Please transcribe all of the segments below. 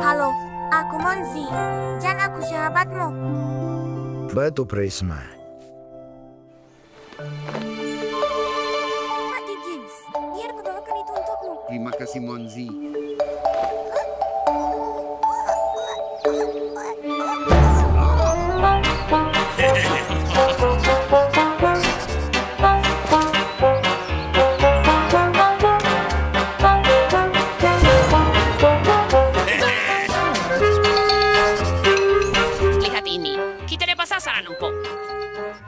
Halo, aku Monzi. Dan aku sahabatmu. Batu Prisma. Pak Diggins, biar aku bawakan itu untukmu. Terima kasih Monzi. Lihat ini, kita dapat sasaran empuk.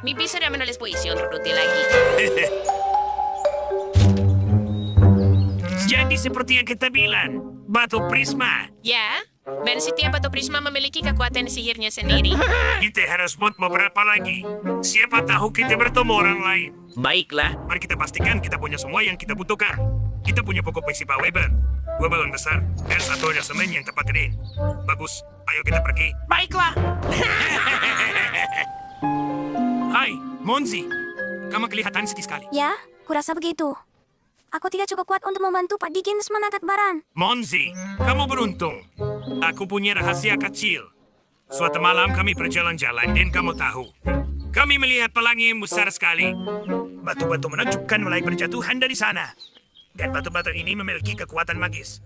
Mimpi sudah menulis puisi untuk Ruti lagi. Jadi seperti yang kita bilang, Batu Prisma. Ya, dan setiap batu prisma memiliki kekuatan sihirnya sendiri. Kita harus buat beberapa lagi. Siapa tahu kita bertemu orang lain. Baiklah, Mari kita pastikan kita punya semua yang kita butuhkan. Kita punya pokok puisi Pak Weber, 2 balon besar, dan 1 roda semen yang tepat kering. Bagus, ayo kita pergi. Baiklah. Hai, Monzi. Kamu kelihatan sedih sekali. Ya, kurasa begitu. Aku tidak cukup kuat untuk membantu Pak Diggins mengangkat barang. Monzi, kamu beruntung. Aku punya rahasia kecil. Suatu malam kami berjalan-jalan dan kamu tahu. Kami melihat pelangi yang besar sekali. Batu-batu menakjubkan mulai berjatuhan dari sana. Dan batu-batu ini memiliki kekuatan magis.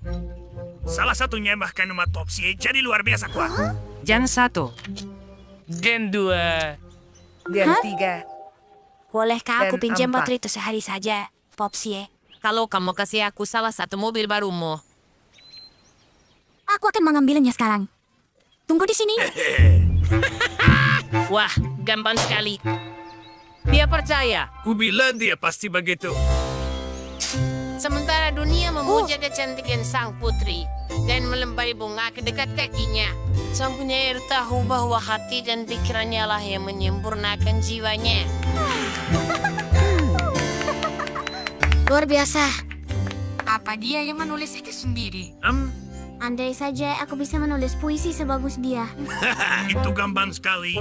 Salah satunya bahkan umat Topsy jadi luar biasa kuat. Gen 1. Gen 2. Gen 3. Bolehkah aku Dan pinjam 4. baterai itu sehari saja, Popsy? Kalau kamu kasih aku salah satu mobil barumu. Aku akan mengambilnya sekarang. Tunggu di sini. Wah, gampang sekali. Dia percaya. Kubilang dia pasti begitu. Sementara dunia memuja kecantikan sang putri dan melempari bunga ke dekat kakinya. Sang penyair tahu bahwa hati dan pikirannya lah yang menyempurnakan jiwanya. Luar biasa. Apa dia yang menulis itu sendiri? Andai saja aku bisa menulis puisi sebagus dia. Itu gampang sekali.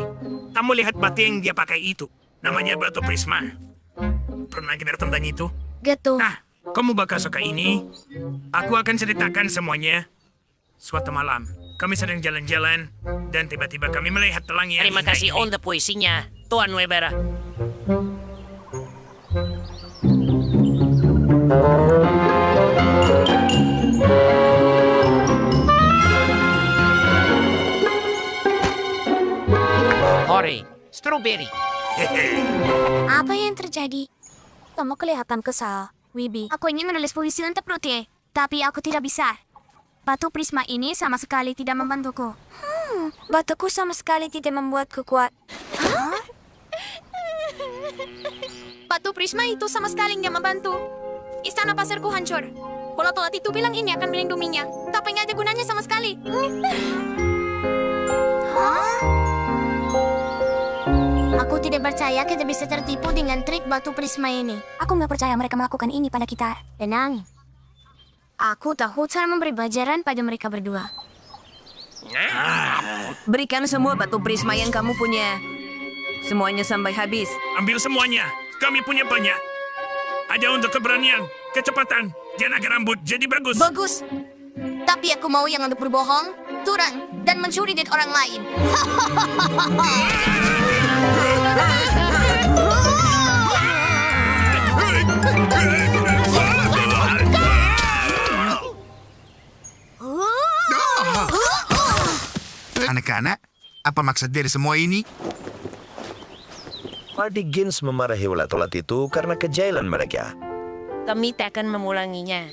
Kamu lihat batu yang dia pakai itu. Namanya batu prisma. Pernah dengar tentang itu? Gitu. Nah, kamu bakal suka ini. Aku akan ceritakan semuanya. Suatu malam, kami sedang jalan-jalan, dan tiba-tiba kami melihat pelangi yang Terima indah kasih ini. untuk puisinya, Tuan Weber. Hore, strawberry. Apa yang terjadi? Kamu kelihatan kesal, Wibi. Aku ingin menulis puisi untuk Ruti, tapi aku tidak bisa. Batu prisma ini sama sekali tidak membantuku. Batuku sama sekali tidak membuatku kuat. Batu prisma itu sama sekali nggak membantu. Istana pasirku hancur. Kalau Tolat itu bilang ini akan melindunginya, tapi nggak ada gunanya sama sekali. Aku tidak percaya kita bisa tertipu dengan trik batu prisma ini. Aku nggak percaya mereka melakukan ini pada kita. Tenang. Aku tahu cara memberi pelajaran pada mereka berdua. Berikan semua batu prisma yang kamu punya. Semuanya sampai habis. Ambil semuanya. Kami punya banyak. Ada untuk keberanian, kecepatan, dan agar rambut jadi bagus. Bagus. Tapi aku mau yang untuk berbohong, curang, dan mencuri dari orang lain. Anak-anak, apa maksud dari semua ini? Pak Diggins memarahi ulat-ulat itu karena kejailan mereka. Kami tak akan mengulanginya.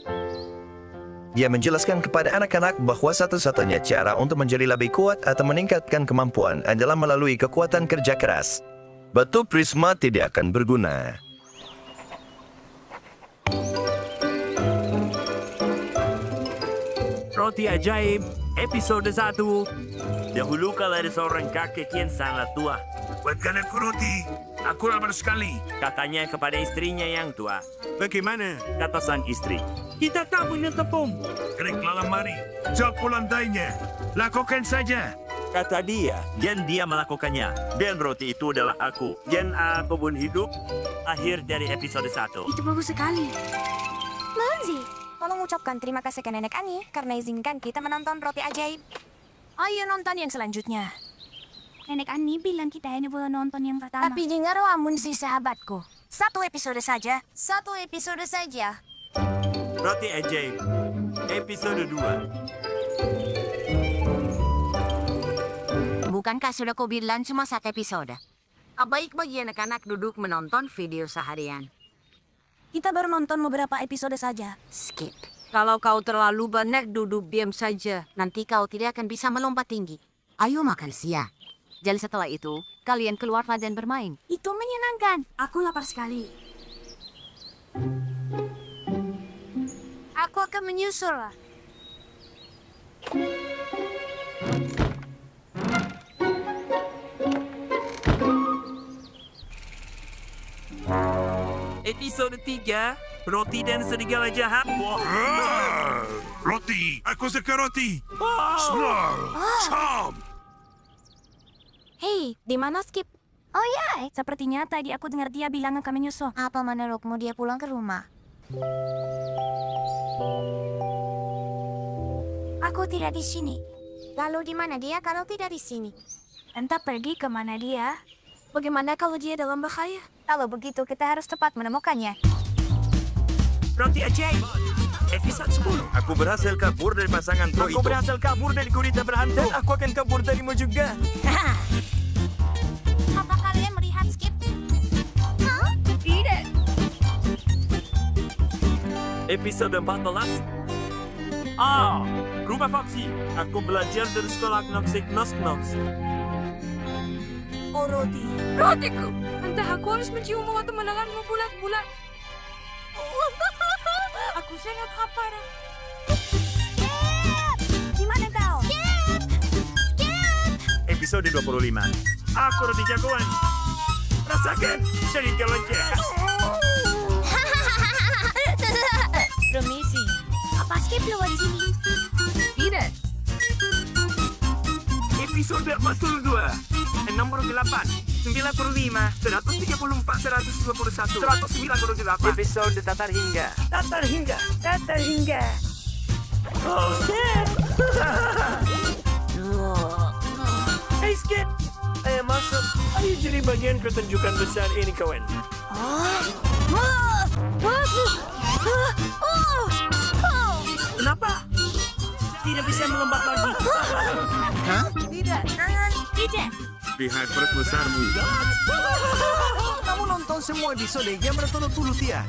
Dia menjelaskan kepada anak-anak bahwa satu-satunya cara untuk menjadi lebih kuat atau meningkatkan kemampuan adalah melalui kekuatan kerja keras. Batu prisma tidak akan berguna. Roti Ajaib, episode 1. Dahulu kala ada seorang kakek yang sangat tua. Buatkan aku roti. Aku lapar sekali. Katanya kepada istrinya yang tua. Bagaimana? Kata sang istri, kita tak punya tepung. Keriklah lemari. Jok lantainya. Lakukan saja. Kata dia, dan dia melakukannya. Dan roti itu adalah aku. Dan aku pun hidup. Akhir dari episode 1. Itu bagus sekali. mengucapkan terima kasih ke Nenek Ani karena izinkan kita menonton roti ajaib. Ayo nonton yang selanjutnya. Nenek Ani bilang kita ini boleh nonton yang pertama. Tapi dengar wamun si sahabatku. 1 episode saja. 1 episode saja. Roti ajaib. Episode 2. Bukankah sudah kau bilang cuma 1 episode? Baik bagi anak-anak duduk menonton video seharian. Kita baru nonton beberapa episode saja. Skip. Kalau kau terlalu banyak duduk diam saja, nanti kau tidak akan bisa melompat tinggi. Ayo makan siang. Jadi setelah itu, kalian keluar dan bermain. Itu menyenangkan. Aku lapar sekali. Aku akan menyusul. Episode 3. Roti dan serigala jahat. Roti! Aku suka roti! Som! Hei, di mana Skip? Oh ya, sepertinya tadi aku dengar dia bilang akan menyusul. Apa menurutmu dia pulang ke rumah? Aku tidak di sini. Lalu di mana dia kalau tidak di sini? Entah pergi kemana dia. Bagaimana kalau dia dalam bahaya? Kalau begitu kita harus cepat menemukannya. Roti ajaib. Episode 10. Aku berhasil kabur dari pasangan pro itu. Aku berhasil kabur dari gurita berhantu. Dan aku akan kabur darimu juga. Apa kalian melihat Skip? Hah? Tidak. Episode 14. Rumah Foxy. Aku belajar dari sekolah Knoxik Knox. Oh, roti. Rotiku! Entah aku harus menciummu atau menelanmu bulat-bulat. Aku sangat lapar. Di mana kau? Episode 25. Aku roti jagoan. Rasakan serigala jahat. Permisi. Apa Skip lewat sini? Tidak. Episode 42. Nomor 8. 95, 134, 121, 198. Episode Tatar Hingga. Oh, Skip! Hey, Skip! Ayo masuk. Ayo jadi bagian pertunjukan besar ini, kawan. Kenapa? Tidak bisa melompat lagi. Tidak. Lihat perut besarmu. Kamu nonton semua episode yang berturut-turut ya?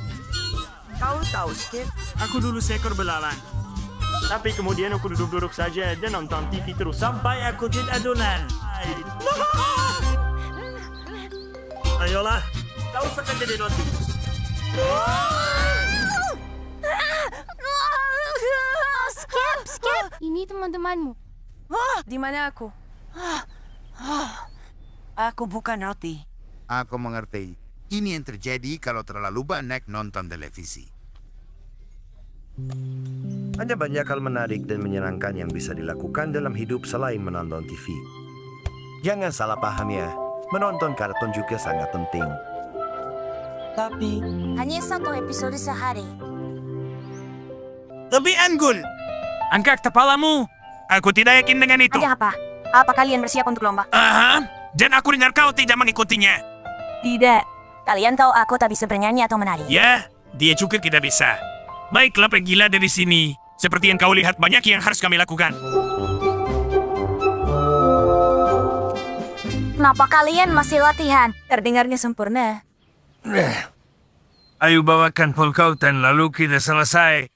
Kau tahu, Skip? Aku dulu seekor belalang. Tapi kemudian aku duduk-duduk saja dan nonton TV terus sampai aku jadi adonan. Ayolah, kau akan jadi roti. Skip. Ini teman-temanmu. Di mana aku? Aku bukan roti. Aku mengerti. Ini yang terjadi kalau terlalu banyak nonton televisi. Ada banyak hal menarik dan menyenangkan yang bisa dilakukan dalam hidup selain menonton TV. Jangan salah paham ya, menonton kartun juga sangat penting. Tapi Hanya 1 episode sehari. Lebih Anggul. Angkat kepalamu. Aku tidak yakin dengan itu. Ada apa? Apa kalian bersiap untuk lomba? Dan aku dengar kau tidak mengikutinya. Tidak. Kalian tahu aku tak bisa bernyanyi atau menari. Ya, dia juga tidak bisa. Baiklah, pergilah dari sini. Seperti yang kau lihat, banyak yang harus kami lakukan. Kenapa kalian masih latihan? Terdengarnya sempurna. Ayo bawakan polkautan, lalu kita selesai.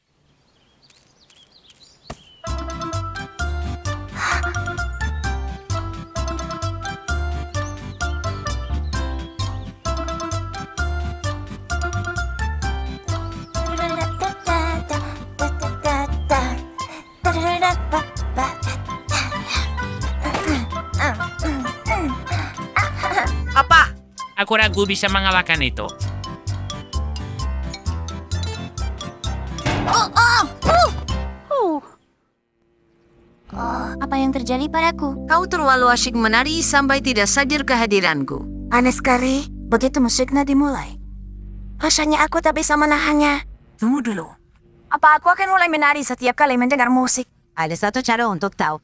Apa? Aku ragu bisa mengalahkan itu. Apa yang terjadi padaku? Kau terlalu asyik menari sampai tidak sadar kehadiranku. Aneh sekali. Begitu musiknya dimulai. Rasanya aku tak bisa menahannya. Tunggu dulu. Apa aku akan mulai menari setiap kali mendengar musik? Ada satu cara untuk tahu.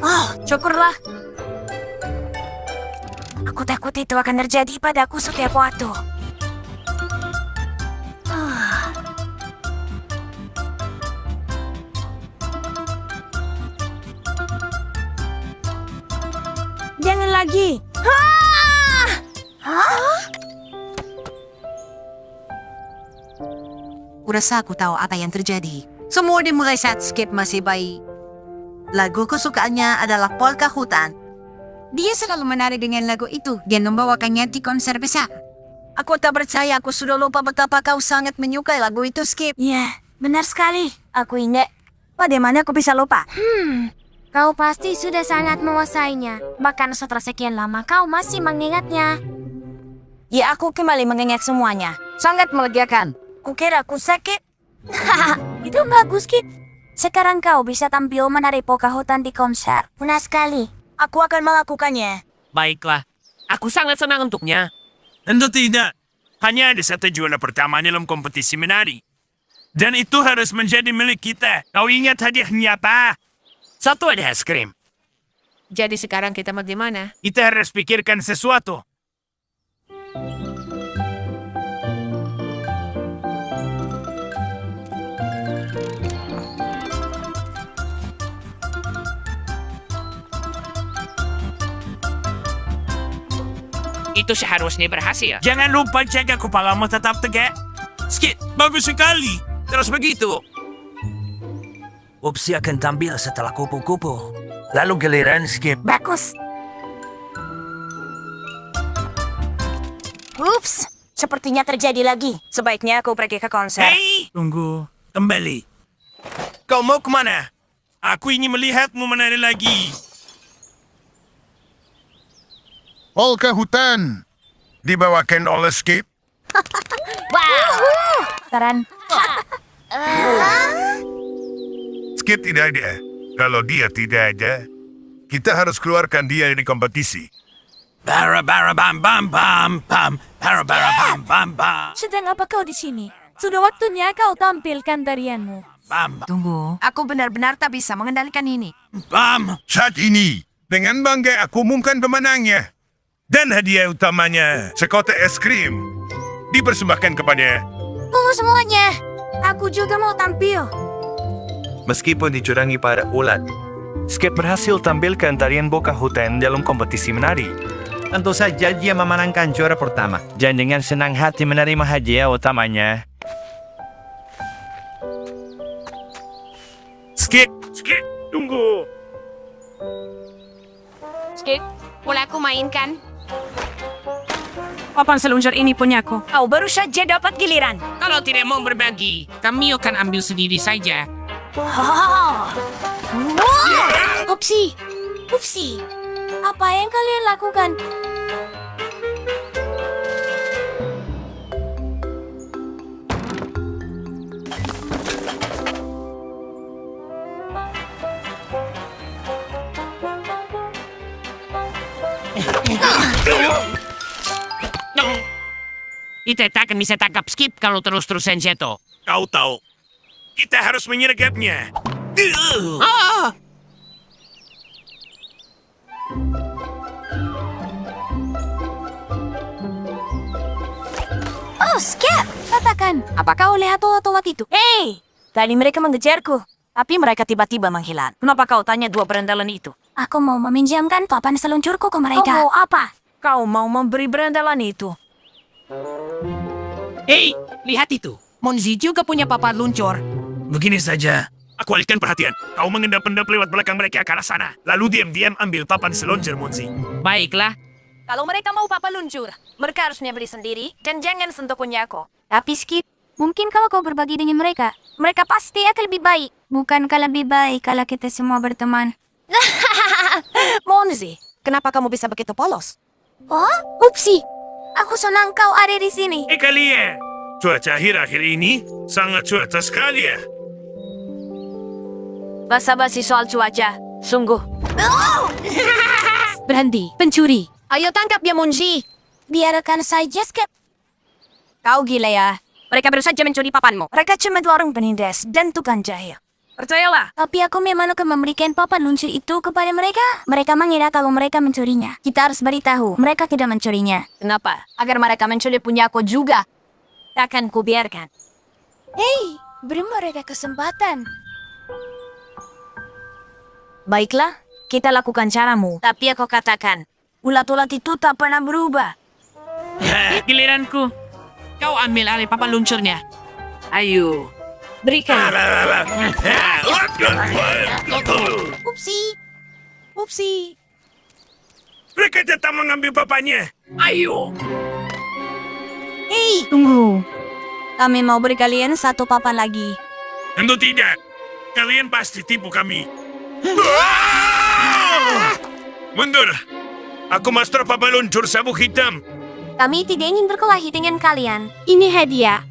Oh, syukurlah. Aku takut itu akan terjadi padaku setiap waktu. Jangan lagi. Kurasa aku tahu apa yang terjadi. Semua dimulai saat Skip masih bayi. Lagu kesukaannya adalah polka hutan. Dia selalu menari dengan lagu itu dan membawakannya di konser besar. Aku tak percaya aku sudah lupa betapa kau sangat menyukai lagu itu, Skip. Ya, benar sekali. Aku ingat. Bagaimana aku bisa lupa? Kau pasti sudah sangat menguasainya. Bahkan setelah sekian lama kau masih mengingatnya. Ya, aku kembali mengingat semuanya. Sangat melegakan. Kukira aku sakit. Itu bagus, Skip. Sekarang kau bisa tampil menari polka hutan di konser. Benar sekali. Aku akan melakukannya. Baiklah, aku sangat senang untuknya. Tentu tidak. Hanya ada satu juara pertama dalam kompetisi menari. Dan itu harus menjadi milik kita. Kau ingat hadiahnya apa? Satu ada es krim. Jadi sekarang kita mau di mana? Kita harus pikirkan sesuatu. Itu seharusnya berhasil. Jangan lupa jaga kepalamu tetap tegak. Skip, bagus sekali. Terus begitu. Upsi akan tampil setelah kupu-kupu. Lalu giliran Skip. Bagus. Ups, sepertinya terjadi lagi. Sebaiknya aku pergi ke konser. Hei, tunggu. Kembali. Kau mau kemana? Aku ingin melihatmu menari lagi. Polka hutan. Dibawakan oleh Skip. Saran. Skip tidak ada. Kalau dia tidak ada, kita harus keluarkan dia dari kompetisi. Bara bara bam bam bam bam. Bara bara bam bam bam. Sedang apa kau di sini? Sudah waktunya kau tampilkan tarianmu. Bam bam. Tunggu, aku benar-benar tak bisa mengendalikan ini. Bam. Saat ini, dengan bangga aku umumkan pemenangnya. Dan hadiah utamanya, sekotak es krim, dipersembahkan kepada... Tunggu semuanya. Aku juga mau tampil. Meskipun dicurangi pada ulat, Skip berhasil tampilkan tarian polka hutan dalam kompetisi menari. Tentu saja dia memenangkan juara pertama. Dan dengan senang hati menerima hadiah utamanya. Skip. Skip. Tunggu. Skip, boleh aku mainkan? Papan seluncur ini punyaku. Kau baru saja dapat giliran. Kalau tidak mau berbagi, kami akan ambil sendiri saja. Upsi. Upsi. Apa yang kalian lakukan? Kita tak akan bisa tangkap Skip kalau terus-terusan jatuh. Kau tahu, kita harus menyergapnya. Oh, Skip! Katakan, apakah kau lihat tolat-tolat itu? Hei! Tadi mereka mengejarku, tapi mereka tiba-tiba menghilang. Kenapa kau tanya dua berandalan itu? Aku mau meminjamkan papan seluncurku ke mereka. Kau mau apa? Kau mau memberi berandalan itu? Hei, lihat itu. Monzi juga punya papan luncur. Begini saja. Aku alihkan perhatian. Kau mengendap-endap lewat belakang mereka ke arah sana. Lalu diam-diam ambil papan seluncur, Monzi. Baiklah. Kalau mereka mau papan luncur, mereka harusnya beli sendiri dan jangan sentuh punya aku. Tapi Skip, mungkin kalau kau berbagi dengan mereka, mereka pasti akan lebih baik. Bukankah lebih baik kalau kita semua berteman? Monzi, kenapa kamu bisa begitu polos? Oh, upsi. Aku senang kau ada di sini. Kalian, cuaca akhir-akhir ini sangat cuaca sekali ya. Basa-basi soal cuaca, sungguh. Berhenti, pencuri. Ayo tangkap dia, Munzi. Biarkan saja, Skip. Kau gila ya. Mereka baru saja mencuri papanmu. Mereka cuma dua orang penindas dan tukang jahil. Percayalah. Tapi aku memang akan memberikan papan luncur itu kepada mereka. Mereka mengira kalau mereka mencurinya. Kita harus beritahu, mereka tidak mencurinya. Kenapa? Agar mereka mencuri punya aku juga. Takkan kubiarkan. Hei, beri mereka kesempatan. Baiklah, kita lakukan caramu. Tapi aku katakan, ulat-ulat itu tak pernah berubah. Giliranku. Kau ambil alih papan luncurnya. Ayo. Berikan. Upsi. Mereka datang mengambil papanya. Ayo. Hei, tunggu. Kami mau beri kalian satu papan lagi. Tentu tidak. Kalian pasti tipu kami. Mundur. Aku master papan luncur sabuk hitam. Kami tidak ingin berkelahi dengan kalian. Ini hadiah.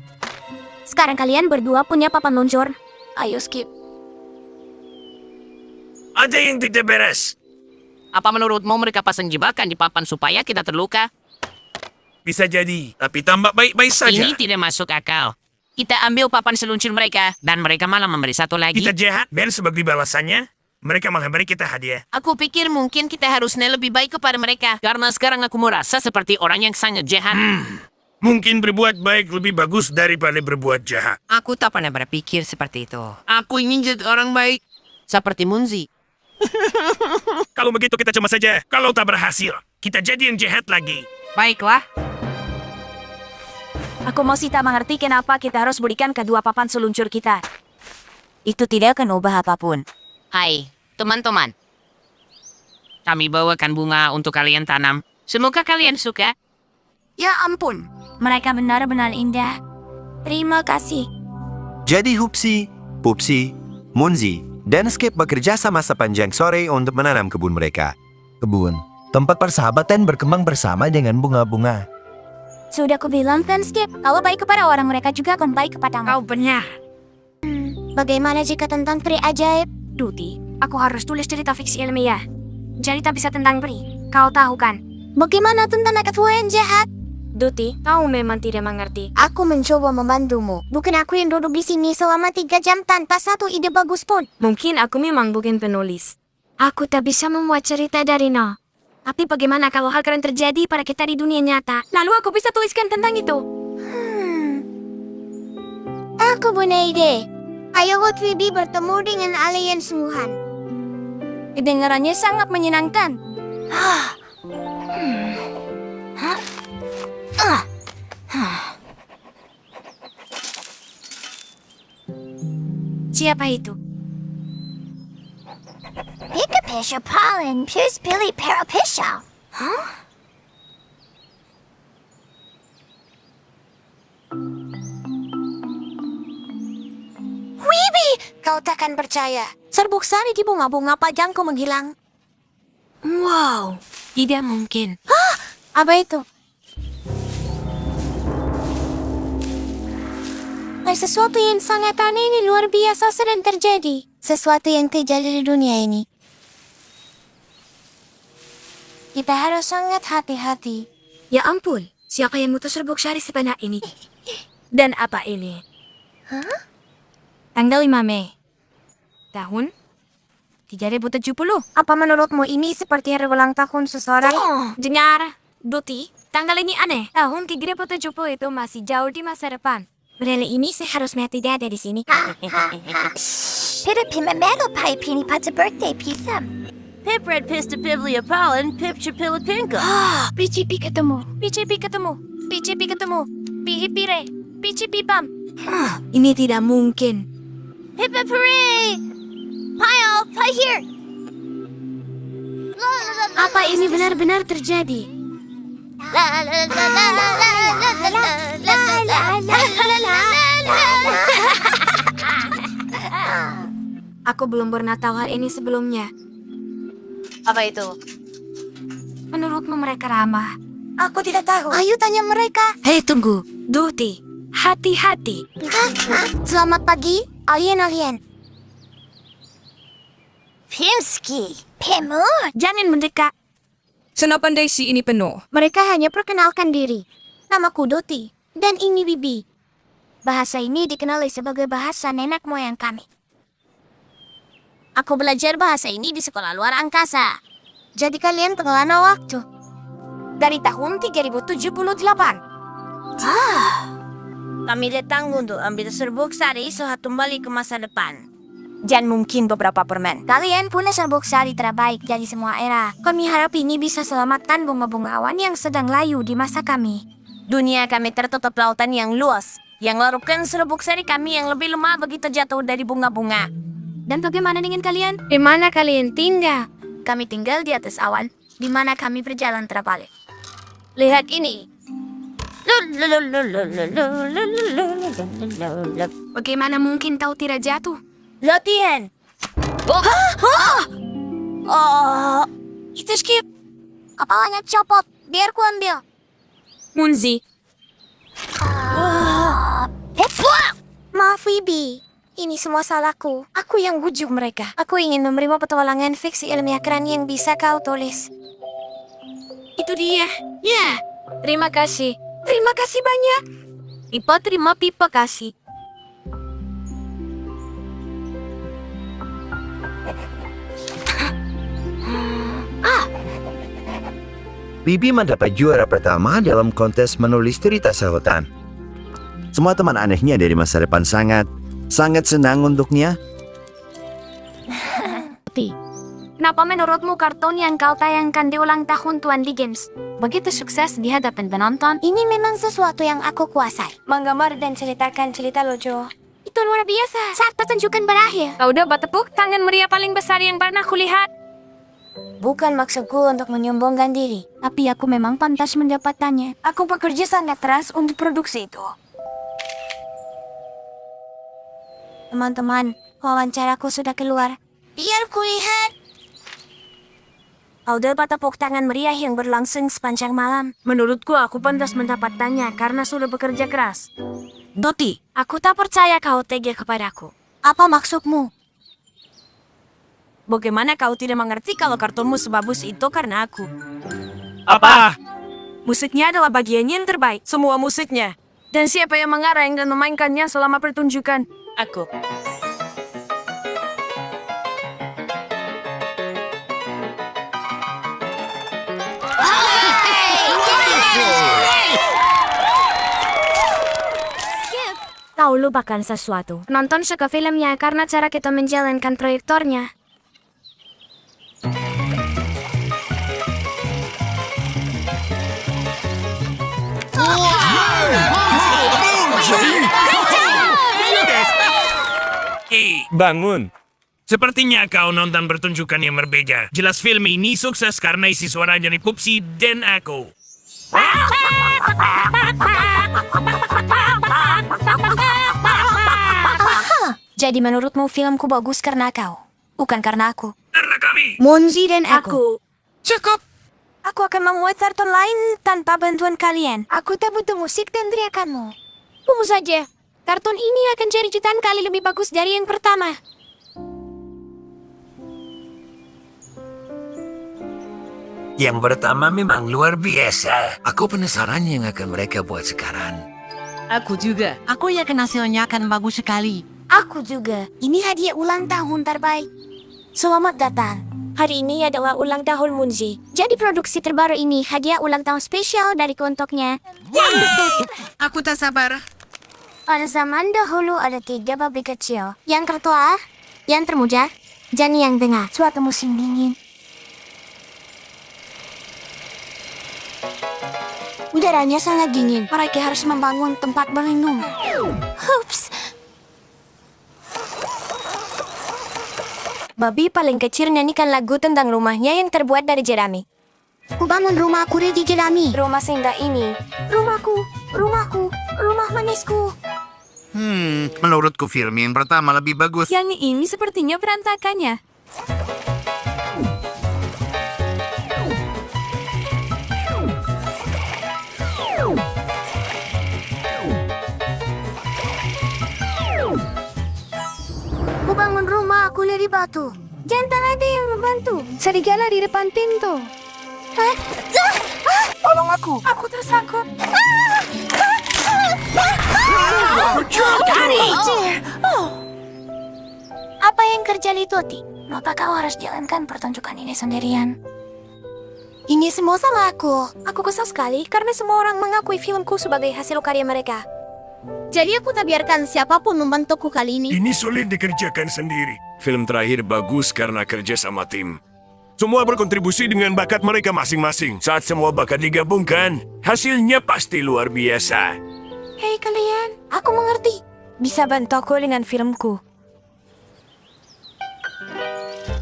Sekarang kalian berdua punya papan luncur. Ayo, Skip. Ada yang tidak beres. Apa menurutmu mereka pasang jebakan di papan supaya kita terluka? Bisa jadi, tapi tambah baik-baik saja. Ini tidak masuk akal. Kita ambil papan seluncur mereka, dan mereka malah memberi satu lagi. Kita jahat, dan sebagai balasannya, mereka malah beri kita hadiah. Aku pikir mungkin kita harusnya lebih baik kepada mereka. Karena sekarang aku merasa seperti orang yang sangat jahat. Mungkin berbuat baik lebih bagus daripada berbuat jahat. Aku tak pernah berpikir seperti itu. Aku ingin jadi orang baik. Seperti Munzi. Kalau begitu kita cuma saja. Kalau tak berhasil, kita jadi yang jahat lagi. Baiklah. Aku masih tak mengerti kenapa kita harus berikan kedua papan seluncur kita. Itu tidak akan ubah apapun. Hai, teman-teman. Kami bawakan bunga untuk kalian tanam. Semoga kalian suka. Ya ampun, mereka benar-benar indah. Terima kasih. Jadi Hupsi, Pupsi, Munzi, dan Skip bekerja sama sepanjang sore untuk menanam kebun mereka. Kebun, tempat persahabatan berkembang bersama dengan bunga-bunga. Sudah kubilang kan, Skip, kalau baik kepada orang mereka juga akan baik kepadamu. Kau benar. Bagaimana jika tentang peri ajaib? Duti, aku harus tulis cerita fiksi ilmiah. Jadi tak bisa tentang peri. Kau tahu kan? Bagaimana tentang anak tua yang jahat? Duti, kau memang tidak mengerti. Aku mencoba membantumu. Bukan aku yang duduk di sini selama 3 jam tanpa satu ide bagus pun. Mungkin aku memang bukan penulis. Aku tak bisa membuat cerita dari nol. Tapi bagaimana kalau hal keren terjadi pada kita di dunia nyata? Lalu aku bisa tuliskan tentang itu. Aku punya ide. Ayo Hotwibi bertemu dengan alien sungguhan. Kedengarannya sangat menyenangkan. Siapa itu? Pika-pisha pollen, Pius Billy Parapisha. Wibi, kau takkan percaya. Serbuk sari di bunga-bunga pajangku menghilang. Wow, tidak mungkin. Apa itu? Sesuatu yang sangat aneh ini luar biasa sedang terjadi. Sesuatu yang terjadi di dunia ini. Kita harus sangat hati-hati. Ya ampun, siapa yang mutus serbuk sari sebanyak ini? Dan apa ini? Tanggal 5 Mei. Tahun 3070. Apa menurutmu ini seperti hari ulang tahun seseorang? Dengar, Duti, tanggal ini aneh. Tahun 3070 itu masih jauh di masa depan. Rally ini seharusnya tidak ada di sini. Pita metal pie pini pata birthday pizza. Pip red pista pivlia pollen, pip chapilla pinka. PCP ketemu. Pihipire. PCP pam. Ini tidak mungkin. Pippa pere. Pile, pie here. Apa ini benar-benar terjadi? Aku belum pernah tahu hal ini sebelumnya. Apa itu? Menurutmu mereka ramah? Aku tidak tahu. Ayo tanya mereka. Hei tunggu, Duti, hati-hati. Selamat pagi, alien-alien. Pimski. Pemu. Jangan mendekat. Sana pandai si ini penuh. Mereka hanya perkenalkan diri. Namaku Doti, dan ini Bibi. Bahasa ini dikenali sebagai bahasa nenek moyang kami. Aku belajar bahasa ini di sekolah luar angkasa. Jadi kalian pengelana waktu. Dari tahun 3078. Kami datang untuk ambil serbuk sari saat kembali ke masa depan. Dan mungkin beberapa permen. Kalian punya serbuk sari terbaik dari semua era. Kami harap ini bisa selamatkan bunga-bunga awan yang sedang layu di masa kami. Dunia kami tertutup lautan yang luas, yang larutkan serbuk sari kami yang lebih lemah begitu jatuh dari bunga-bunga. Dan bagaimana dengan kalian? Di mana kalian tinggal? Kami tinggal di atas awan, di mana kami berjalan terbalik. Lihat ini. Bagaimana mungkin kau tidak jatuh? Latihan. Itu Skip. Kepalanya copot. Biar ku ambil. Munzi, Maaf, Wibi. Ini semua salahku. Aku yang bujuk mereka. Aku ingin memberimu petualangan fiksi ilmiah keren yang bisa kau tulis. itu dia. Ya, terima kasih. Terima kasih banyak. Pipa terima pipa kasih. Bibi mendapat juara pertama dalam kontes menulis cerita sehutan. Semua teman anehnya dari masa depan sangat senang untuknya. Kenapa menurutmu kartun yang kau tayangkan di ulang tahun Tuan Dickens begitu sukses di hadapan penonton? Ini memang sesuatu yang aku kuasai. Menggambar dan ceritakan cerita lucu. Itu luar biasa. Saat pertunjukan berakhir. Kau udah bertepuk tangan meriah paling besar yang pernah kulihat. Bukan maksudku untuk menyombongkan diri, tapi aku memang pantas mendapatkannya. Aku bekerja sangat keras untuk produksi itu. Teman-teman, wawancaraku sudah keluar. Biar kulihat. Kau dapat tepuk tangan meriah yang berlangsung sepanjang malam. Menurutku aku pantas mendapatkannya karena sudah bekerja keras. Doti, Aku tak percaya kau tega kepadaku. apa maksudmu? Bagaimana kau tidak mengerti kalau kartunmu sebagus itu karena aku? Apa? Musiknya adalah bagian yang terbaik, semua musiknya. Dan siapa yang mengarang dan memainkannya selama pertunjukan? Aku. Kau lupakan sesuatu. Nonton suka filmnya karena cara kita menjalankan proyektornya. Hei, bangun. Sepertinya kau nonton pertunjukan yang berbeda. Jelas film ini sukses karena isi suaranya dari Pupsi dan aku. Jadi menurutmu filmku bagus karena kau, bukan karena aku. Karena kami. Monzi dan aku. Cukup. Aku akan membuat kartun lain tanpa bantuan kalian. Aku tak butuh musik dan teriakanmu. Tunggu saja. Kartun ini akan jadi jutaan kali lebih bagus dari yang pertama. Yang pertama memang luar biasa. Aku penasaran yang akan mereka buat sekarang. Aku juga. Aku yakin hasilnya akan bagus sekali. Aku juga. Ini hadiah ulang tahun terbaik. Selamat datang. Hari ini adalah ulang tahun Munzi. Jadi produksi terbaru ini hadiah ulang tahun spesial dariku untuknya. Aku tak sabar. Pada zaman dahulu ada 3 pabrik kecil. Yang tertua, yang termuda, dan yang tengah. Suatu musim dingin. Udaranya sangat dingin. Mereka harus membangun tempat berlindung. Hups. Babi paling kecil nyanyikan lagu tentang rumahnya yang terbuat dari jerami. Ku bangun rumahku di jerami. Rumah seindah ini. Rumahku, rumahku, rumah manisku. Menurutku film yang pertama lebih bagus. Yang ini sepertinya berantakannya. Ku bangun rumah aku dari batu. Jangan ada yang membantu. Serigala di depan pintu. Tolong aku tersangkut. Apa yang terjadi, Toti? Kenapa kau harus jalankan pertunjukan ini sendirian? Ini semua salah aku. Aku kesal sekali karena semua orang mengakui filmku sebagai hasil karya mereka. Jadi aku tak biarkan siapapun membantuku kali ini. Ini sulit dikerjakan sendiri. Film terakhir bagus karena kerja sama tim. Semua berkontribusi dengan bakat mereka masing-masing. Saat semua bakat digabungkan, hasilnya pasti luar biasa. Hei kalian, aku mengerti. Bisa bantu aku dengan filmku.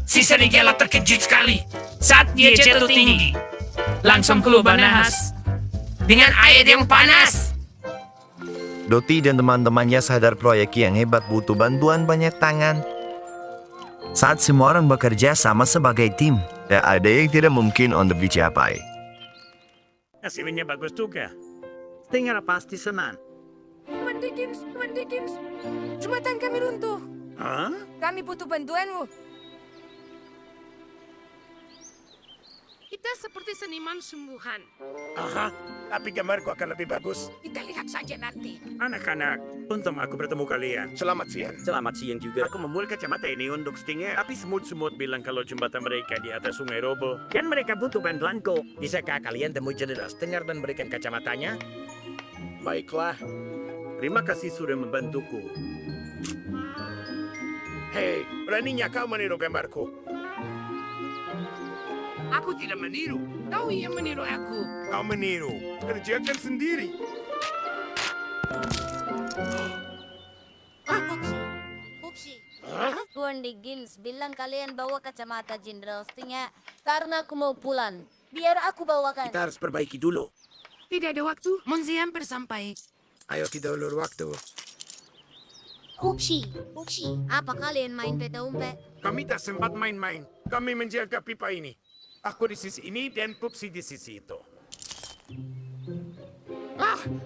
Si serigala terkejut sekali saat dia jatuh tinggi. Langsung keluar nahas dengan air yang panas. Doti dan teman-temannya sadar proyek yang hebat butuh bantuan banyak tangan. Saat semua orang bekerja sama sebagai tim, tak ada yang tidak mungkin untuk dicapai. Hasilnya bagus juga. Stinger pasti senang. Tuan Dickens, jembatan kami runtuh. Hah? Kami butuh bantuanmu. Kita seperti seniman sungguhan. Aha, tapi gambarku akan lebih bagus. Kita lihat saja nanti. Anak-anak, untung aku bertemu kalian. Selamat siang. Selamat siang juga. Aku membuat kacamata ini untuk Stinger, tapi semut-semut bilang kalau jembatan mereka di atas sungai roboh. Dan mereka butuh bantuanku. Bisakah kalian temui jenderal Stinger dan berikan kacamatanya? Baiklah. Terima kasih sudah membantuku. Hei, beraninya kau meniru gambarku? Aku tidak meniru. Kau yang meniru aku. Kau meniru. Kerjakan sendiri. Upsi, Tuan Dickens bilang kalian bawa kacamata Jenderal Stinger karena aku mau pulang. Biar aku bawakan. Kita harus perbaiki dulu. Tidak ada waktu. Monzi hampir sampai. Ayo kita ulur waktu. Upsi, apa kalian main peta umpet? Kami tak sempat main-main. Kami menjaga pipa ini. Aku di sisi ini dan Pupsi di sisi itu.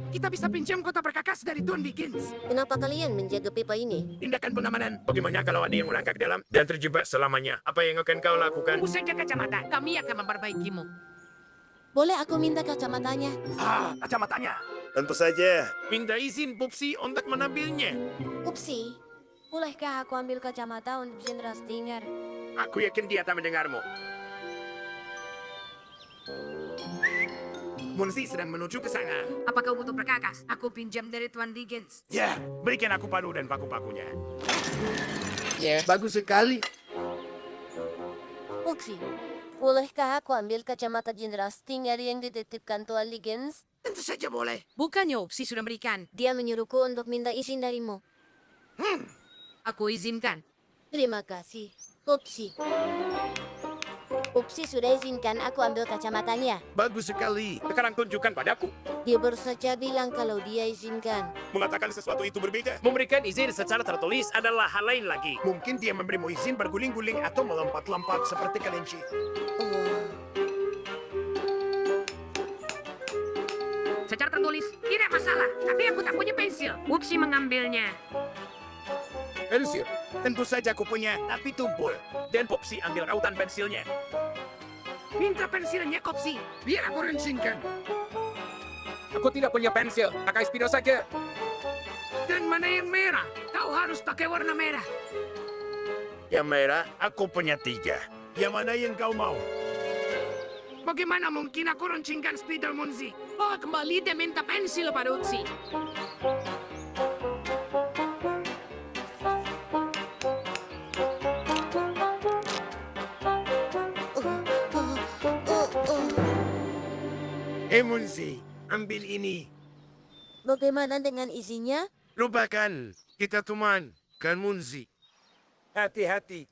Kita bisa pinjam kota perkakas dari Tuan Dickens. Kenapa kalian menjaga pipa ini? Tindakan pengamanan. Bagaimana kalau ada yang melangkah ke dalam dan terjebak selamanya? Apa yang akan kau lakukan? Tunggu saja kacamata. Kami akan memperbaikimu. Boleh aku minta kacamatanya? Kacamatanya. Tentu saja. Minta izin Pupsi untuk menambilnya. Upsi, bolehkah aku ambil kacamata untuk Jenderal Stinger? Aku yakin dia tak mendengarmu. Munsi sedang menuju ke sana. Apa kau butuh perkakas? Aku pinjam dari Tuan Dickens. Ya, berikan aku palu dan paku-pakunya. Ya, bagus sekali. Upsi, bolehkah aku ambil kacamata Jenderal Stinger yang dititipkan Tuan Dickens? Tentu saja boleh. Bukannya Upsi sudah berikan. Dia menyuruhku untuk minta izin darimu. Aku izinkan. Terima kasih, Upsi. Upsi sudah izinkan aku ambil kacamatanya. Bagus sekali. Sekarang tunjukkan padaku. Dia baru saja bilang kalau dia izinkan. Mengatakan sesuatu itu berbeda. Memberikan izin secara tertulis adalah hal lain lagi. Mungkin dia memberimu izin berguling-guling atau melompat-lompat seperti kelinci. Oh. Secara tertulis, tidak masalah. Tapi aku tak punya pensil. Upsi mengambilnya. Pensil. Tentu saja aku punya, tapi tumpul. Dan Popsi ambil rautan pensilnya. Minta pensilnya, Kopsi. Biar aku rencingkan. Aku tidak punya pensil. Pakai spidol saja. Dan mana yang merah? Kau harus pakai warna merah. Yang merah, aku punya 3. Yang mana yang kau mau? Bagaimana mungkin aku runcingkan spidol Munzi? Oh, kembali dia minta pensil pada Upsi. Munzi, ambil ini. Bagaimana dengan izinnya? Lupakan, kita teman, kan Munzi. Hati-hati.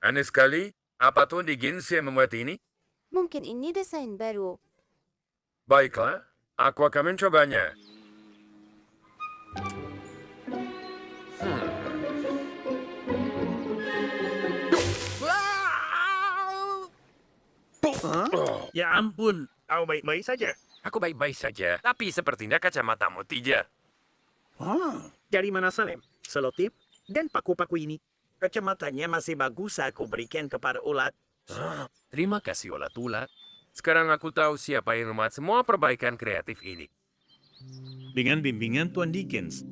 Aneh sekali. Apa Tuan Dickens yang membuat ini? Mungkin ini desain baru. Baiklah, aku akan mencobanya. Ya ampun. Kau baik-baik saja. Aku baik-baik saja, tapi sepertinya kacamatamu tidak. Dari mana Salem? Selotip dan paku-paku ini. Kacamatanya masih bagus aku berikan kepada ulat. Terima kasih, Ola Tulat. Sekarang aku tahu siapa yang membuat semua perbaikan kreatif ini. Dengan bimbingan Tuan Dickens,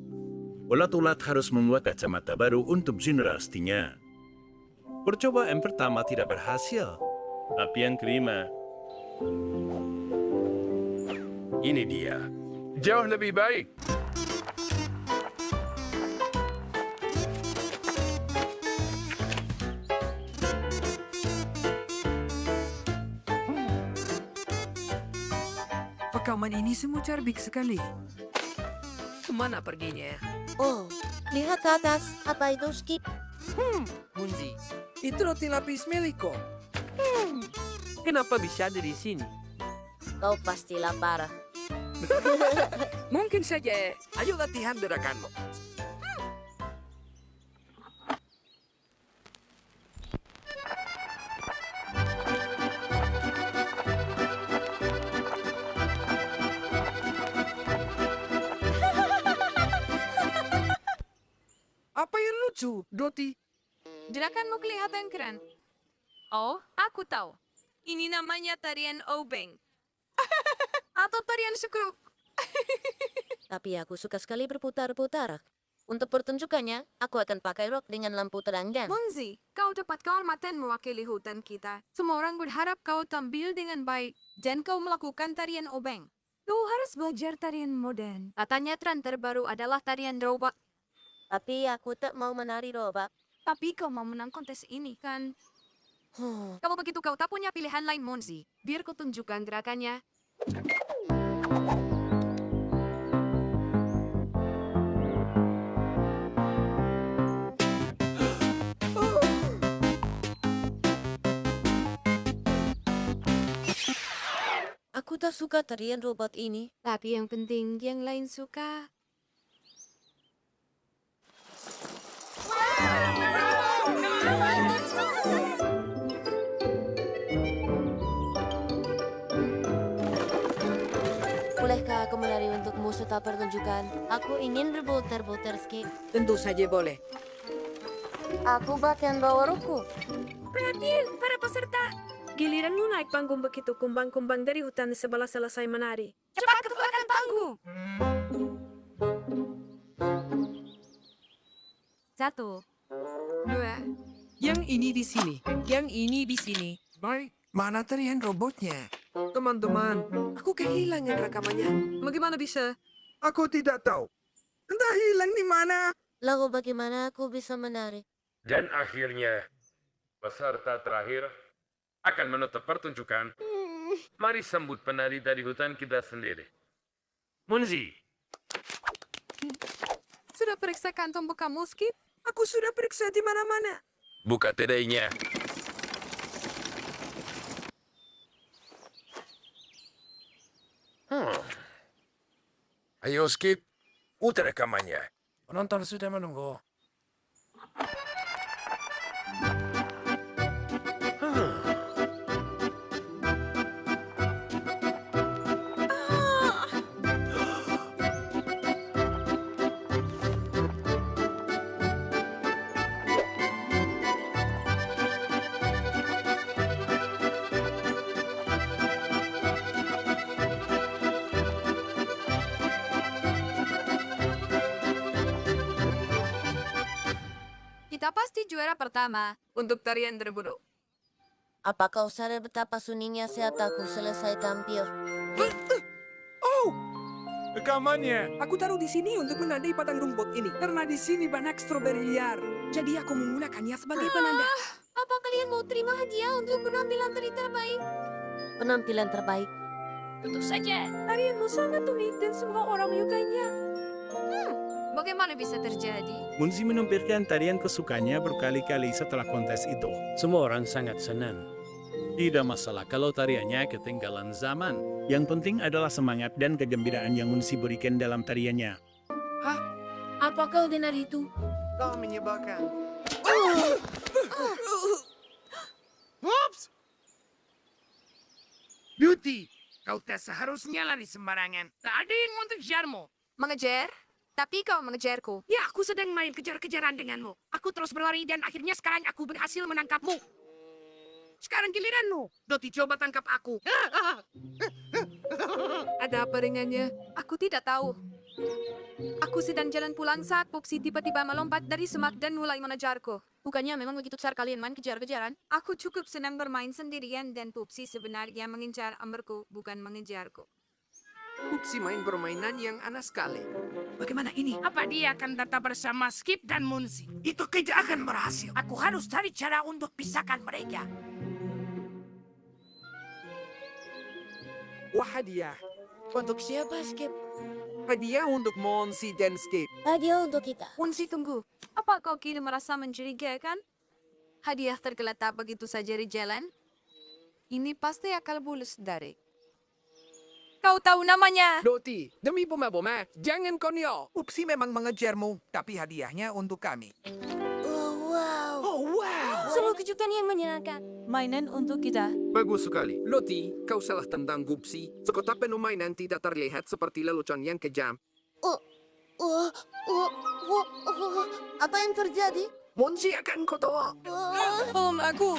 Ola Tulat harus membuat kacamata baru untuk generasinya. Percobaan pertama tidak berhasil, tapi yang kelima, Ini dia. Jauh lebih baik. Rekaman ini semua carbik sekali. Kemana perginya? Oh, lihat ke atas. Apa itu, Skip? Munzi, itu roti lapis milikku. Kenapa bisa ada di sini? Kau pasti lapar. Mungkin saja. Ayo latihan gerakanmu. Apa yang lucu, Doti? Gerakanmu kelihatan keren. Oh, aku tahu. Ini namanya tarian obeng. Atau tarian sukruk. Tapi aku suka sekali berputar-putar. Untuk pertunjukannya, aku akan pakai rok dengan lampu terang dan... Munzi, kau dapat kehormatan mewakili hutan kita. Semua orang berharap kau tampil dengan baik dan kau melakukan tarian obeng. Kau harus belajar tarian modern. Katanya tren terbaru adalah tarian robot. Tapi aku tak mau menari robak. Tapi kau mau menang kontes ini kan? Kalau begitu kau tak punya pilihan lain, Munzi. Biar kau tunjukkan gerakannya. Aku tak suka tarian robot ini. Tapi yang penting yang lain suka. Bolehkah aku menari untukmu setelah pertunjukan? Aku ingin berputar-putar, Skip. Tentu saja boleh. Aku bahkan bawa ruku. Perhatian para peserta. Giliranmu naik panggung begitu kumbang-kumbang dari hutan sebelah selesai menari. Cepat ke belakang panggung. 1, 2. Yang ini di sini, yang ini di sini. Baik, mana tarian robotnya? Teman-teman, aku kehilangan rekamannya. Bagaimana bisa? Aku tidak tahu. Entah hilang di mana. Lalu bagaimana aku bisa menari? Dan akhirnya, peserta terakhir akan menutup pertunjukan. Mari sambut penari dari hutan kita sendiri. Munzi. Sudah periksa kantong bekamu, Skip? Aku sudah periksa di mana-mana. Buka tedainya. Ayo, Skip. Putar rekamannya. Penonton sudah menunggu. Kita pasti juara pertama untuk tarian terburuk. Apa kau sadar betapa sunyinya saat aku selesai tampil? Rekamannya. Aku taruh di sini untuk menandai padang rumput ini. Karena di sini banyak stroberi liar. Jadi aku menggunakannya sebagai penanda. Apa kalian mau terima hadiah untuk penampilan tari terbaik? Penampilan terbaik. Tentu saja. Tarianmu sangat unik dan semua orang menyukainya. Bagaimana bisa terjadi? Munzi menampilkan tarian kesukaannya berkali-kali setelah kontes itu. Semua orang sangat senang. Tidak masalah kalau tariannya ketinggalan zaman. Yang penting adalah semangat dan kegembiraan yang Munzi berikan dalam tariannya. Apa kau dengar itu? Kau menyebalkan. Whoops! Beauty, kau tak seharusnya lari sembarangan. Tak ada yang untuk kejarmu. Mengejar? Tapi kau mengejarku. Ya, aku sedang main kejar-kejaran denganmu. Aku terus berlari dan akhirnya sekarang aku berhasil menangkapmu. sekarang giliranmu. Doti, coba tangkap aku. Ada apa dengannya? Aku tidak tahu. Aku sedang jalan pulang saat Pupsi tiba-tiba melompat dari semak dan mulai mengejarku. Bukannya memang begitu besar kalian main kejar-kejaran? Aku cukup senang bermain sendirian dan Pupsi sebenarnya mengincar Amberku, bukan mengejarku. Pupsi main permainan yang aneh sekali. Bagaimana ini? Apa dia akan tetap bersama Skip dan Munzi? Itu tidak akan berhasil. Aku harus cari cara untuk pisahkan mereka. Wah, hadiah. Untuk siapa, Skip? Hadiah untuk Monsi dan Skip. Hadiah untuk kita. Munsi, tunggu. Apa kau kini merasa mencurigakan? Hadiah tergeletak begitu saja di jalan? Ini pasti akal bulus dari. Kau tahu namanya? Doti, demi boma-boma, jangan konyol. Pupsi memang mengejarmu, tapi hadiahnya untuk kami. Oh, wow. Oh, wow. Sebuah kejutan yang menyenangkan. Mainan untuk kita. Bagus sekali. Loti, kau salah tentang Pupsi. Sekota penuh mainan tidak terlihat seperti lelucon yang kejam. Apa yang terjadi? Monsi akan kotor. Aku.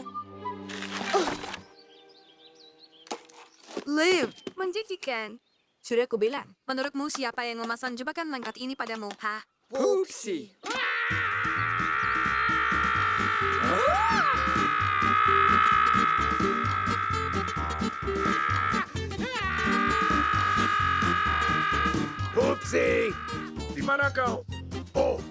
Liv, menjijikan. Sudah aku bilang, menurutmu siapa yang memasang jebakan langkat ini padamu? Hah? Pupsi. Pupsi! Di mana kau? Oh!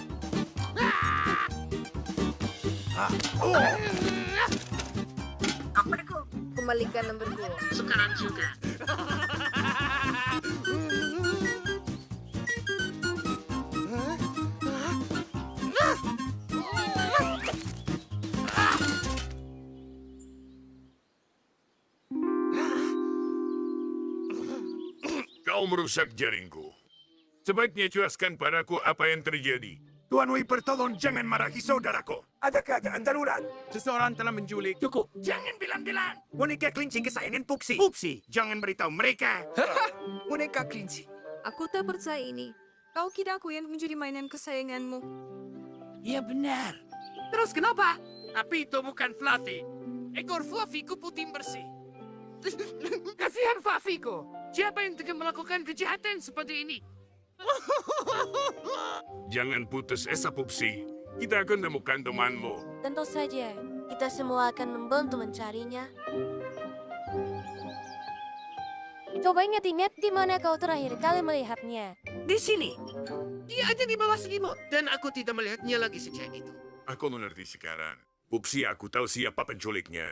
Kembalikan lemberku. Sekarang juga. Kau merusak jaringku. Sebaiknya jelaskan padaku apa yang terjadi. Tuan Wiper, tolong jangan marahi saudaraku. Ada keadaan darurat. Seseorang telah menculik. Cukup. Jangan bilang-bilang. Boneka kelinci kesayangan Pupsi. Pupsi, jangan beritahu mereka. Boneka kelinci. Aku tak percaya ini. Kau kira aku yang menjadi mainan kesayanganmu. Iya benar. Terus kenapa? Tapi itu bukan Fluffy. Ekor Fluffyku putih bersih. Kasihan Fluffyku. Siapa yang tega melakukan kejahatan seperti ini? Jangan putus asa, Pupsi. Kita akan temukan temanmu. Tentu saja, kita semua akan membantu mencarinya. Coba ingat-ingat di mana kau terakhir kali melihatnya. Di sini. Dia ada di bawah selimut. Dan aku tidak melihatnya lagi sejak itu. Aku mengerti sekarang. Pupsi, aku tahu siapa penculiknya.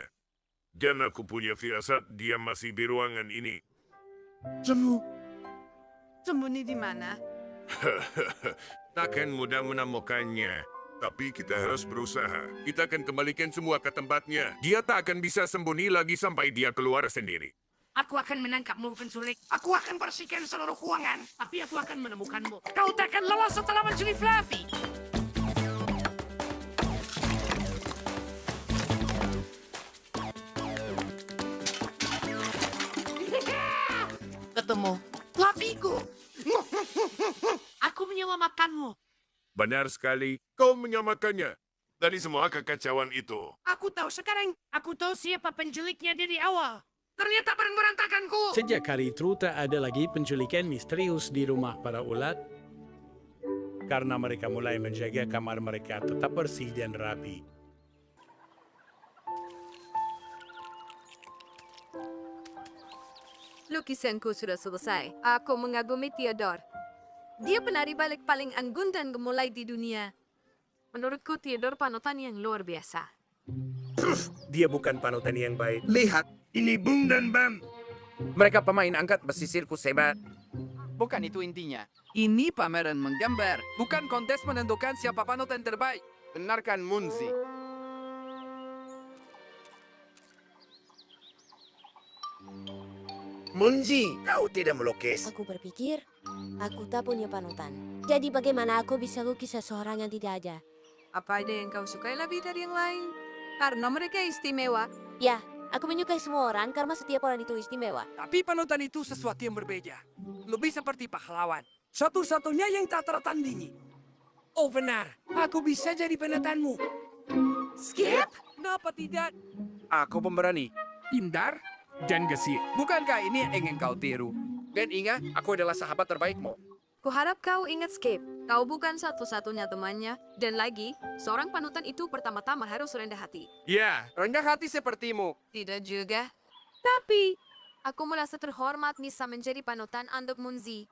Dan aku punya firasat dia masih di ruangan ini. Sembunyi di mana? Takkan mudah menemukannya. Tapi kita harus berusaha. Kita akan kembalikan semua ke tempatnya. Dia tak akan bisa sembunyi lagi sampai dia keluar sendiri. Aku akan menangkapmu, penculik. Aku akan bersihkan seluruh ruangan. Tapi aku akan menemukanmu. Kau takkan lolos setelah mencuri Fluffy. Ketemu. Fluffyku. Aku menyelamatkanmu. Benar sekali, kau menyamakannya. Dari semua kekacauan itu. Aku tahu sekarang. Aku tahu siapa penculiknya dari awal. Ternyata barang berantakanku. Sejak hari itu tak ada lagi penculikan misterius di rumah para ulat. Karena mereka mulai menjaga kamar mereka tetap bersih dan rapi. Lukisanku sudah selesai. Aku mengagumi Theodore. Dia penari balik paling anggun dan gemulai di dunia. Menurutku Theodore panutan yang luar biasa. Dia bukan panutan yang baik. Lihat, Ini Bung dan Bam. mereka pemain angkat besi sirkus hebat. Bukan itu intinya. Ini pameran menggambar, bukan kontes menentukan siapa panutan terbaik. Benarkan Munzi. Munzi, kau tidak melukis. Aku berpikir, aku tak punya panutan. Jadi bagaimana aku bisa lukis seseorang yang tidak ada? Apa ada yang kau sukai lebih dari yang lain? Karena mereka istimewa. Ya, aku menyukai semua orang karena setiap orang itu istimewa. Tapi panutan itu sesuatu yang berbeda. Lebih seperti pahlawan. Satu-satunya yang tak tertandingi. Oh benar, aku bisa jadi panutanmu. Skip? Kenapa tidak? Aku pemberani, pintar, dan gesit. Bukankah ini yang ingin kau tiru? Dan ingat, aku adalah sahabat terbaikmu. Kuharap kau ingat Skip. Kau bukan satu-satunya temannya. Dan lagi, seorang panutan itu pertama-tama harus rendah hati. Ya, rendah hati sepertimu. Tidak juga. Tapi, aku merasa terhormat bisa menjadi panutan untuk Munzi.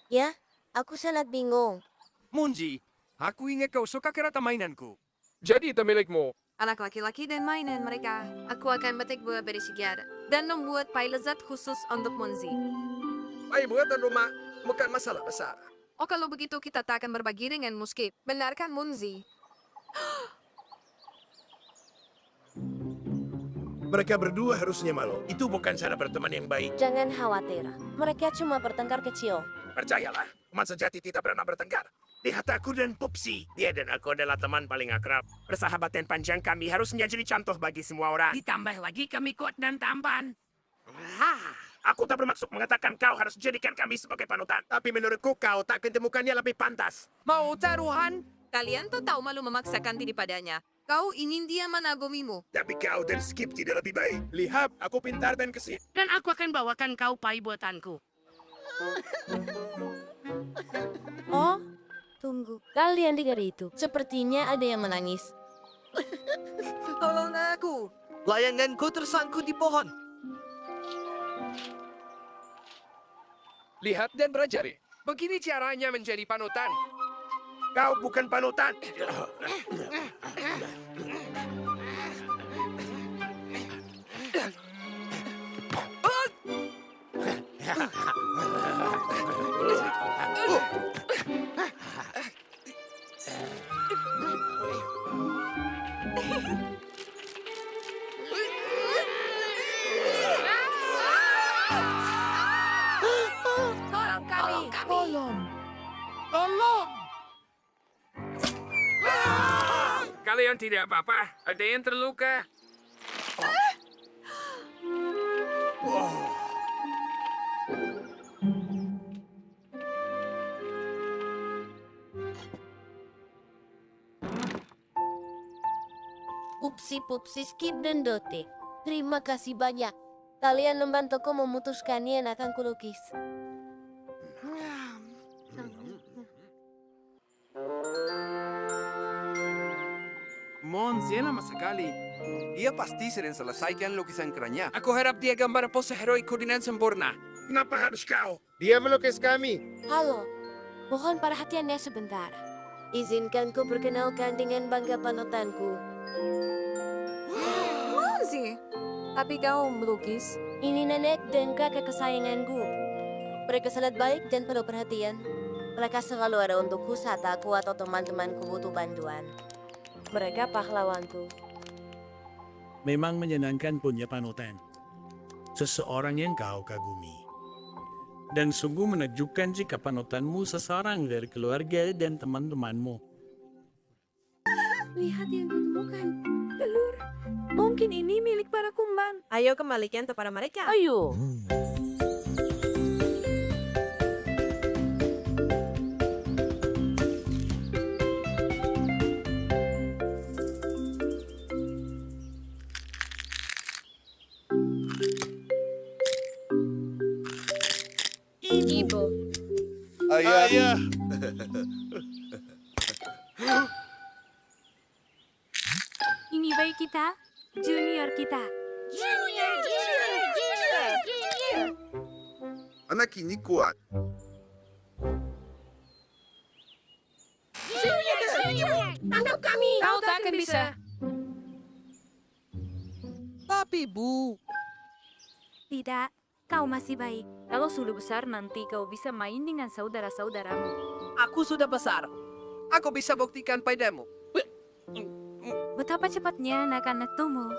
Ya, aku sangat bingung. Munji, aku ingat kau suka kereta mainanku. Jadi itu milikmu. Anak laki-laki dan mainan mereka. Aku akan petik buah beri segar dan membuat pie lezat khusus untuk Munzi. Baik buatan rumah, bukan masalah besar. Oh, kalau begitu kita tak akan berbagi dengan Muskip. Benarkan Munzi? Mereka berdua harusnya malu. Itu bukan cara berteman yang baik. Jangan khawatir. Mereka cuma bertengkar kecil. Percayalah, teman sejati tidak pernah bertengkar. Lihat aku dan Pupsi. Dia dan aku adalah teman paling akrab. Persahabatan panjang kami harusnya jadi contoh bagi semua orang. Ditambah lagi kami kuat dan tampan. Aku tak bermaksud mengatakan kau harus jadikan kami sebagai panutan. Tapi menurutku kau tak ketemukannya lebih pantas. Mau taruhan? Kalian tuh tahu malu memaksakan diri padanya. Kau ingin dia menagomimu. Tapi kau dan Skip tidak lebih baik. Lihat, aku pintar dan gesit. Dan aku akan bawakan kau pai buatanku. Oh, tunggu. Kalian dengar itu? Sepertinya ada yang menangis. Tolong aku. Layanganku tersangkut di pohon. Lihat dan pelajari. Begini caranya menjadi panutan. Kau bukan panutan. Tolong kami. Tolong! Kalian tidak apa-apa? Ada yang terluka? Pupsi, Skip, dan Dote. Terima kasih banyak. Kalian membantuku memutuskan yang akan kulukis. Monzi lama sekali. Dia pasti sering selesaikan lukisan kerannya. Aku harap dia gambar pose heroiku dengan sempurna. Kenapa harus kau? Dia melukis kami. Halo, mohon perhatiannya sebentar. Izinkan ku perkenalkan dengan bangga panutanku. Munzi, tapi kau melukis. Ini nenek dan kakak kesayanganku. Mereka sangat baik dan penuh perhatian. Mereka selalu ada untukku saat aku atau teman-temanku butuh bantuan. Mereka pahlawanku. Memang menyenangkan punya panutan. Seseorang yang kau kagumi. Dan sungguh menakjubkan jika panutanmu seseorang dari keluarga dan teman-temanmu. Lihat yang kutemukan. Telur. Mungkin ini milik para kumbang. Ayo kembalikan kepada mereka. Ayo. Ibu. Ayah. Ini bayi kita, junior kita. Anak ini kuat. Tangkap kami. Kau tak akan bisa. Tapi Bu, Tidak, kau masih baik. Kalau sudah besar nanti kau bisa main dengan saudara-saudaramu. aku sudah besar. Aku bisa buktikan padamu. Betapa cepatnya anak-anak tumbuh.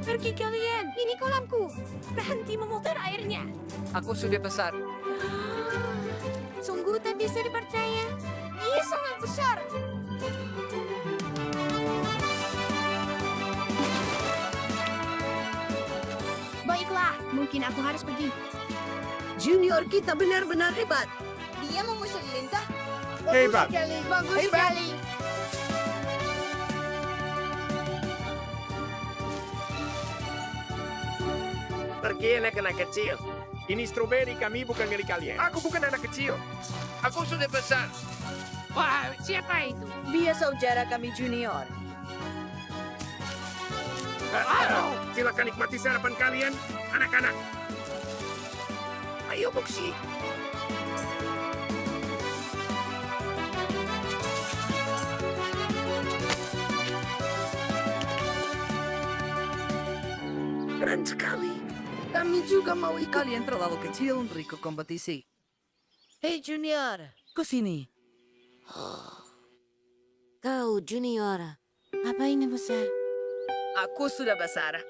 Pergi kalian. Ini kolamku. Berhenti memutar airnya. Aku sudah besar. Sungguh tak bisa dipercaya. Ia sangat besar. Baiklah, mungkin aku harus pergi. Junior kita benar-benar hebat. Dia mengusir lintah. Hebat. Bagus sekali. Pergi anak-anak kecil. Ini stroberi kami, bukan milik kalian. Aku bukan anak kecil. Aku sudah besar. Wah, siapa itu? Dia saudara kami junior. Silakan nikmati sarapan kalian, anak-anak. Ayo, Boksi. Keren sekali. Kami juga mau ikut. Kalian terlalu kecil untuk ikut kompetisi. Hei Junior, Ke sini. kau Junior. Apa ini besar? Aku sudah besar.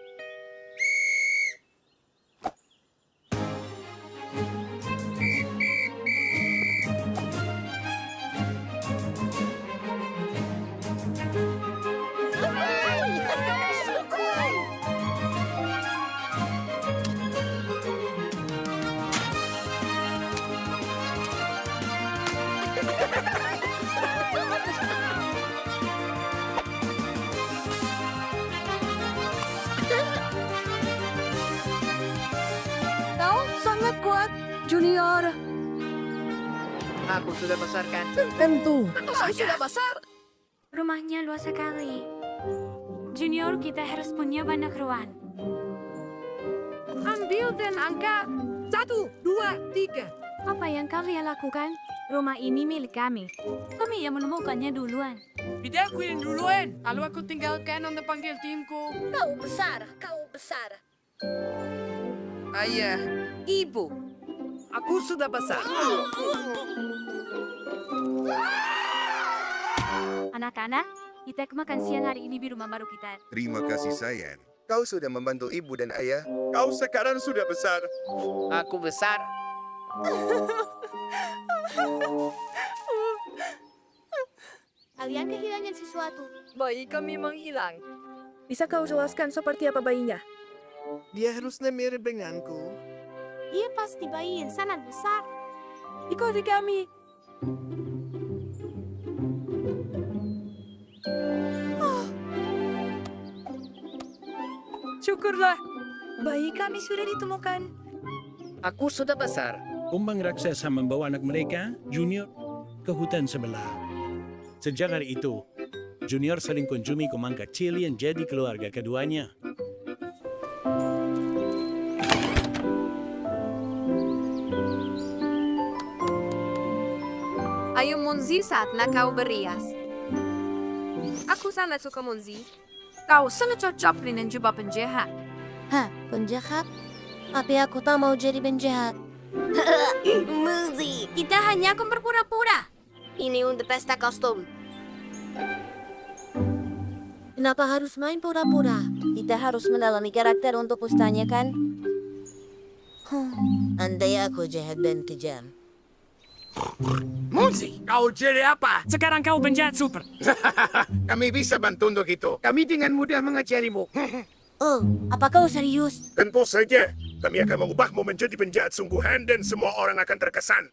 Kau sangat kuat, Junior. Aku sudah besar kan? Tentu. Saya sudah besar. Rumahnya luas sekali. Junior, kita harus punya banyak ruang. Ambil dan angkat. 1, 2, 3. Apa yang kalian lakukan? Rumah ini milik kami. Kami yang menemukannya duluan. Tidak aku yang duluan. Lalu aku tinggalkan untuk panggil timku. Kau besar, kau besar. Ayah, ibu. Aku sudah besar. Anak-anak, kita makan siang hari ini di rumah baru kita. Terima kasih sayang. Kau sudah membantu ibu dan ayah. Kau sekarang sudah besar. Aku besar. Kalian kehilangan sesuatu. Bayi kami menghilang. Bisa kau jelaskan seperti apa bayinya? Dia harusnya mirip denganku. Dia pasti bayi yang sangat besar. Ikuti kami. Syukurlah. Bayi kami sudah ditemukan. Aku sudah besar. Kumbang raksasa membawa anak mereka, Junior, ke hutan sebelah. Sejak hari itu, Junior sering kunjungi kumbang kecil yang jadi keluarga keduanya. Ayo Monzi saatnya kau berias. Aku sangat suka Monzi. Kau sangat cocok dengan jubah penjahat. Hah, penjahat? Tapi aku tak mau jadi penjahat. Muzi, kita hanya akan berpura-pura. Ini untuk pesta kostum. Kenapa harus main pura-pura? Kita harus mendalami karakter untuk pustanya kan? Andai aku jahat dan kejam. Monzi, kau jadi apa? Sekarang kau penjahat super. Kami bisa bantu untuk itu. Kami dengan mudah mengajarimu. Oh, apa kau serius? Tentu saja. Kami akan mengubahmu menjadi penjahat sungguhan dan semua orang akan terkesan.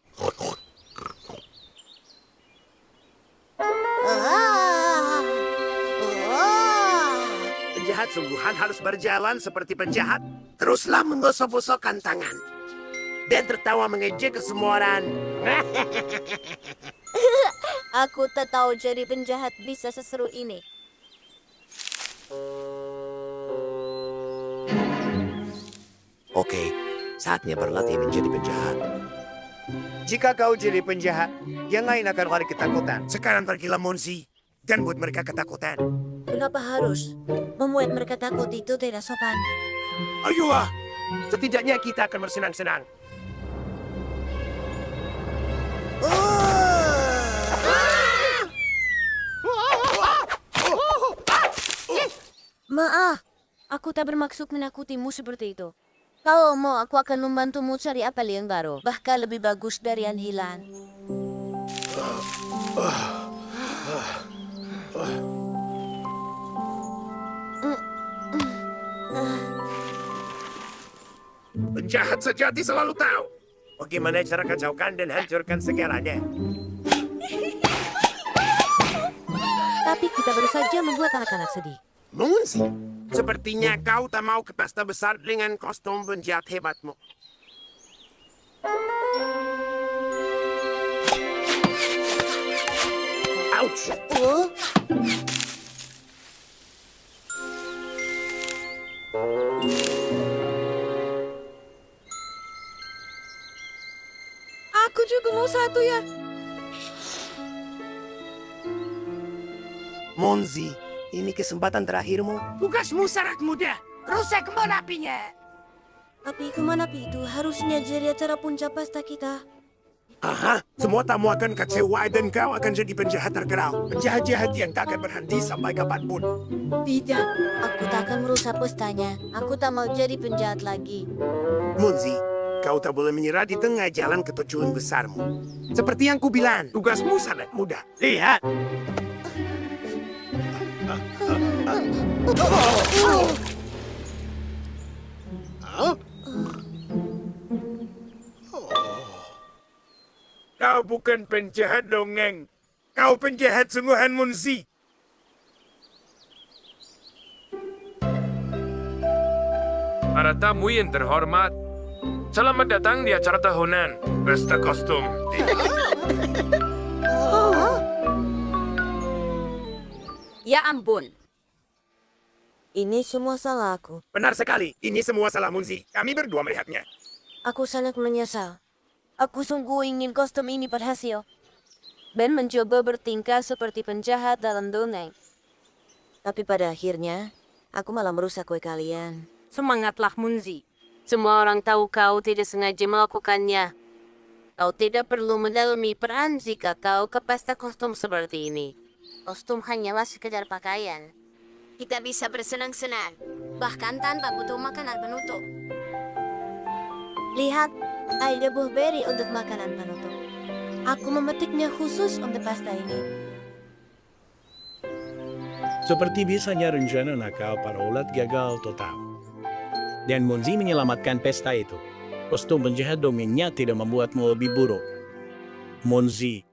Penjahat sungguhan harus berjalan seperti penjahat. Teruslah menggosok-gosokkan tangan. Dan tertawa mengejek ke semua orang. Aku tak tahu jadi penjahat bisa seseru ini. Oke, saatnya berlatih menjadi penjahat. Jika kau jadi penjahat, yang lain akan lari ketakutan. Sekarang pergilah Monzi dan buat mereka ketakutan. Kenapa harus membuat mereka takut itu tidak sopan? Ayolah. Setidaknya kita akan bersenang-senang. Maaf, aku tak bermaksud menakutimu seperti itu. Kalau mau, aku akan membantumu cari apel yang baru. Bahkan lebih bagus dari yang hilang. Penjahat sejati selalu tahu Bagaimana cara kacaukan dan hancurkan segalanya. Tapi kita baru saja membuat anak-anak sedih. Monzi, sepertinya kau tak mau ke pesta besar dengan kostum penjahat hebatmu. Ouch! Aku juga mau satu ya. Monzi, ini kesempatan terakhirmu. Tugasmu sangat mudah. Rusak kemana apinya? Api kemana api itu harusnya jadi acara puncak pesta kita. Aha, semua tamu akan kecewa dan kau akan jadi penjahat terkenal. Penjahat-jahat yang tak akan berhenti sampai kapanpun. Tidak, aku tak akan merusak pestanya. Aku tak mau jadi penjahat lagi. Monzi, kau tak boleh menyerah di tengah jalan ke tujuan besarmu. Seperti yang kubilang, tugasmu sangat mudah. Lihat. Kau bukan penjahat dongeng. Kau penjahat sungguhan, Munzi. Para tamu yang terhormat, selamat datang di acara tahunan Pesta Kostum. Ya ampun. Ini semua salah aku. Benar sekali, ini semua salah Munzi. Kami berdua melihatnya. Aku sangat menyesal. Aku sungguh ingin kostum ini berhasil. Ben mencoba bertingkah seperti penjahat dalam dongeng. Tapi pada akhirnya, aku malah merusak kue kalian. Semangatlah, Munzi. Semua orang tahu kau tidak sengaja melakukannya. Kau tidak perlu mendalami peran jika kau ke pesta kostum seperti ini. Kostum hanyalah sekedar pakaian. Kita bisa bersenang-senang, bahkan tanpa butuh makanan penutup. Lihat, ada buah beri untuk makanan penutup. Aku memetiknya khusus untuk pesta ini. Seperti biasanya rencana nakal para ulat gagal total. Dan Monzi menyelamatkan pesta itu. Kostum penjahat dongengnya tidak membuatmu lebih buruk. Monzi,